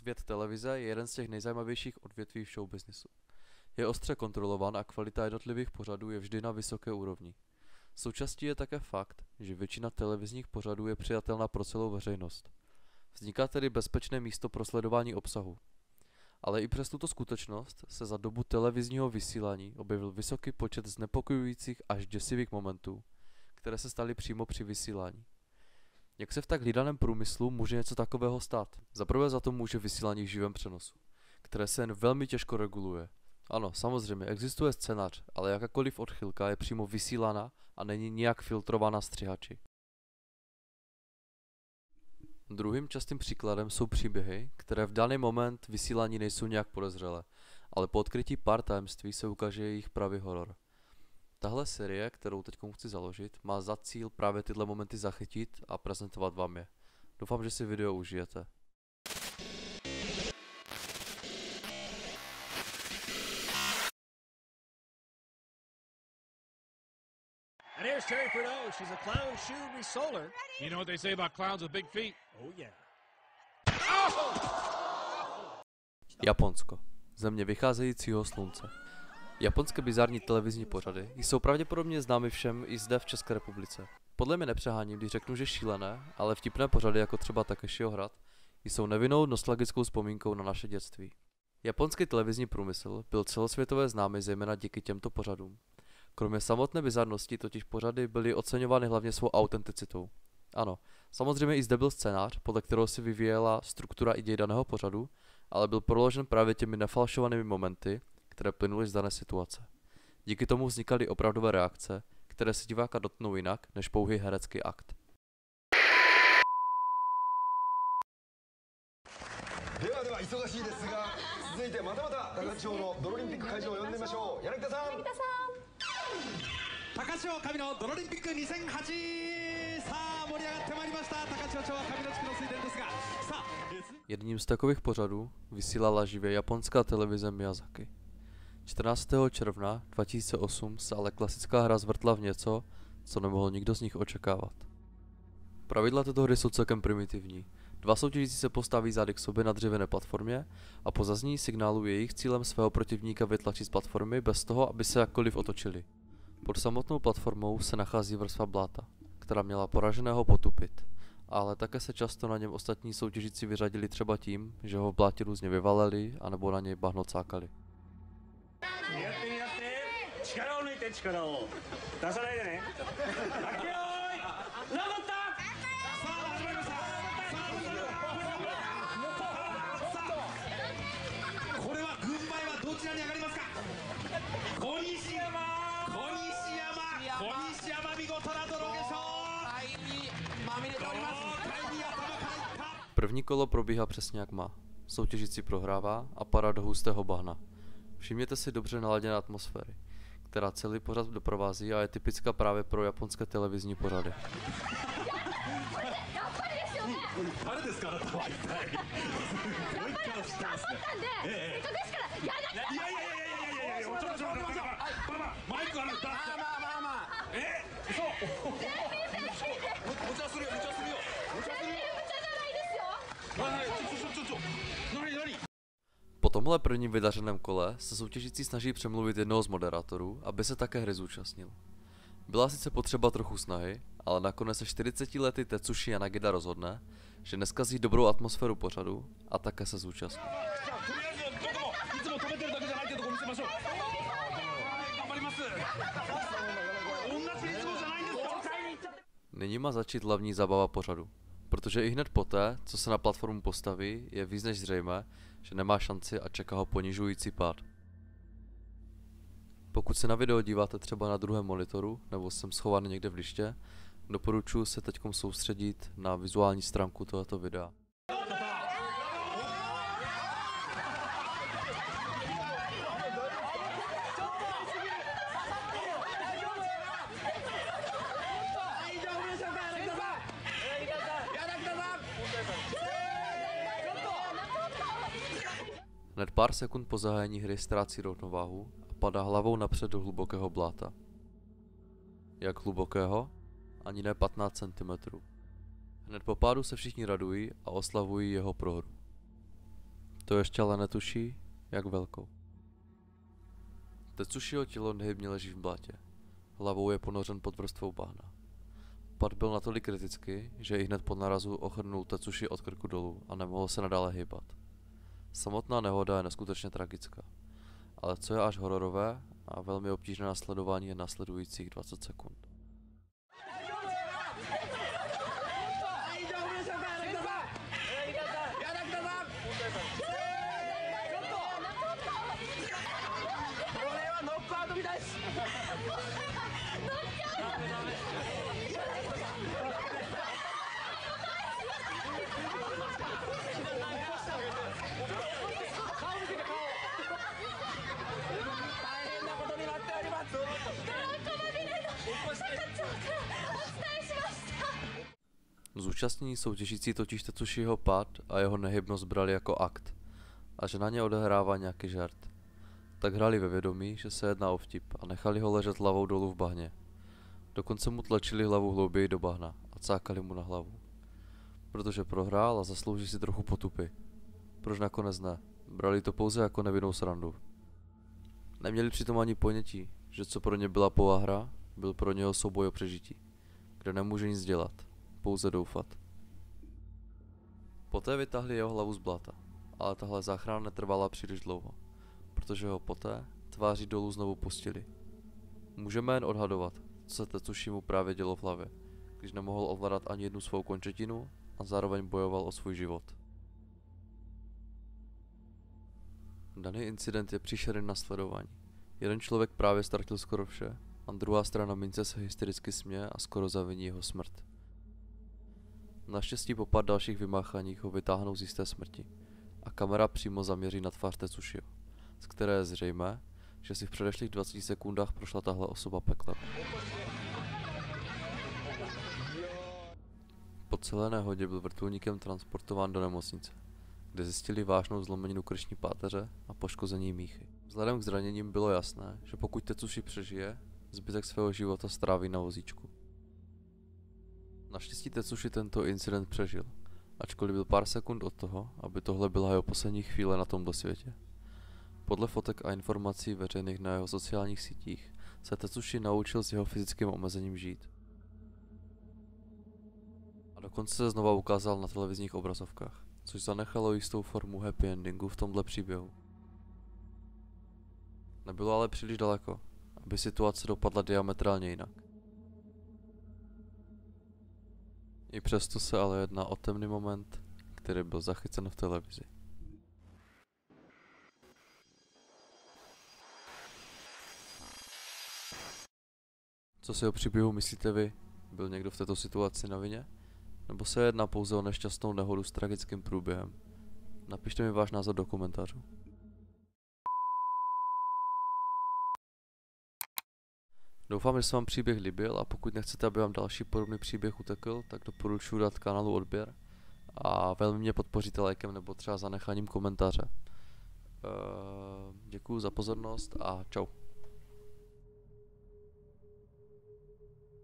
Svět televize je jeden z těch nejzajímavějších odvětví v showbiznisu. Je ostře kontrolován a kvalita jednotlivých pořadů je vždy na vysoké úrovni. Součástí je také fakt, že většina televizních pořadů je přijatelná pro celou veřejnost. Vzniká tedy bezpečné místo pro sledování obsahu. Ale i přes tuto skutečnost se za dobu televizního vysílání objevil vysoký počet znepokojujících až děsivých momentů, které se staly přímo při vysílání. Jak se v tak hlídaném průmyslu může něco takového stát? Zaprvé za to může vysílání v živém přenosu, které se jen velmi těžko reguluje. Ano, samozřejmě existuje scénář, ale jakákoliv odchylka je přímo vysílána a není nijak filtrována střihači. Druhým častým příkladem jsou příběhy, které v daný moment vysílání nejsou nějak podezřelé, ale po odkrytí pár tajemství se ukáže jejich pravý horor. Tahle série, kterou teď chci založit, má za cíl právě tyhle momenty zachytit a prezentovat vám je. Doufám, že si video užijete. And here's Terry Purdue. She's a clown shoe resoler. You know what they say about clowns with big feet? Oh, yeah. Japonsko. Země vycházejícího slunce. Japonské bizarní televizní pořady jsou pravděpodobně známy všem i zde v České republice. Podle mě nepřeháním, když řeknu, že šílené, ale vtipné pořady jako třeba Takeshiho hrad jsou nevinnou nostalgickou vzpomínkou na naše dětství. Japonský televizní průmysl byl celosvětově známý zejména díky těmto pořadům. Kromě samotné bizarnosti totiž pořady byly oceňovány hlavně svou autenticitou. Ano, samozřejmě i zde byl scénář, podle kterého si vyvíjela struktura i děj daného pořadu, ale byl proložen právě těmi nefalšovanými momenty, které plynuly z dané situace. Díky tomu vznikaly opravdové reakce, které se diváka dotknou jinak než pouhý herecký akt. Jedním z takových pořadů vysílala živě japonská televize Miyazaki. 14. června 2008 se ale klasická hra zvrtla v něco, co nemohl nikdo z nich očekávat. Pravidla této hry jsou celkem primitivní. Dva soutěžící se postaví zády k sobě na dřevěné platformě a po zaznění signálu je jejich cílem svého protivníka vytlačit z platformy bez toho, aby se jakkoliv otočili. Pod samotnou platformou se nachází vrstva bláta, která měla poraženého potupit, ale také se často na něm ostatní soutěžící vyřadili třeba tím, že ho v blátě různě vyvaleli anebo na něj bahno cákali. První kolo probíhá přesně jak má. Soutěžící prohrává a padá do hustého bahna. Všimněte si dobře naladěné atmosféry, která celý pořad doprovází a je typická právě pro japonské televizní pořady. Po tomhle prvním vydařeném kole se soutěžící snaží přemluvit jednoho z moderátorů, aby se také hry zúčastnil. Byla sice potřeba trochu snahy, ale nakonec se 40letý Tetsushi Yanagida rozhodne, že neskazí dobrou atmosféru pořadu a také se zúčastní. Nyní má začít hlavní zábava pořadu, protože i hned poté, co se na platformu postaví, je víc než zřejmé, že nemá šanci a čeká ho ponižující pád. Pokud se na video díváte třeba na druhém monitoru, nebo jsem schovaný někde v liště, doporučuji se teďkom soustředit na vizuální stránku tohoto videa. Hned pár sekund po zahájení hry ztrácí rovnováhu a padá hlavou napřed do hlubokého bláta. Jak hlubokého? Ani ne 15 cm. Hned po pádu se všichni radují a oslavují jeho prohru. To ještě ale netuší, jak velkou. Tetsušiho tělo nehybně leží v blátě. Hlavou je ponořen pod vrstvou bahna. Pad byl natolik kritický, že i hned po narazu ochrnul Tetsuši od krku dolů a nemohl se nadále hýbat. Samotná nehoda je neskutečně tragická, ale co je až hororové a velmi obtížné nasledování je následujících 20 sekund. Zúčastnění soutěžící totiž Tetsušiho pád a jeho nehybnost brali jako akt a že na ně odehrává nějaký žart. Tak hráli ve vědomí, že se jedná o vtip a nechali ho ležet hlavou dolů v bahně. Dokonce mu tlačili hlavu hlouběji do bahna a cákali mu na hlavu. Protože prohrál a zaslouží si trochu potupy. Proč nakonec ne? Brali to pouze jako nevinnou srandu. Neměli přitom ani ponětí, že co pro ně byla pouhá hra, byl pro něho souboj o přežití, kde nemůže nic dělat, pouze doufat. Poté vytáhli jeho hlavu z blata, ale tahle záchrana netrvala příliš dlouho, protože ho poté tváří dolů znovu pustili. Můžeme jen odhadovat, co se Tetsushimu právě dělo v hlavě, když nemohl ovládat ani jednu svou končetinu a zároveň bojoval o svůj život. Daný incident je příšerný na sledování. Jeden člověk právě ztratil skoro vše a druhá strana mince se hystericky směje a skoro zaviní jeho smrt. Naštěstí po pár dalších vymáchaních ho vytáhnou z jisté smrti a kamera přímo zaměří na tvář Tetsushiho, z které je zřejmé, že si v předešlých 20 sekundách prošla tahle osoba peklem. Po celé nehodě byl vrtulníkem transportován do nemocnice, kde zjistili vážnou zlomeninu krční páteře a poškození míchy. Vzhledem k zraněním bylo jasné, že pokud Tetsushi přežije, zbytek svého života stráví na vozíčku. Naštěstí Tetsushi tento incident přežil, ačkoliv byl pár sekund od toho, aby tohle byla jeho poslední chvíle na tomto světě. Podle fotek a informací veřejných na jeho sociálních sítích se Tetsushi naučil s jeho fyzickým omezením žít. A dokonce se znova ukázal na televizních obrazovkách, což zanechalo jistou formu happy endingu v tomhle příběhu. Nebylo ale příliš daleko, aby situace dopadla diametrálně jinak. I přesto se ale jedná o temný moment, který byl zachycen v televizi. Co si o příběhu myslíte vy? Byl někdo v této situaci na vině? Nebo se jedná pouze o nešťastnou nehodu s tragickým průběhem? Napište mi váš názor do komentářů. Doufám, že se vám příběh líbil a pokud nechcete, aby vám další podobný příběh utekl, tak doporučuji dát kanálu odběr a velmi mě podpoříte lajkem nebo třeba zanecháním komentáře. Děkuju za pozornost a čau.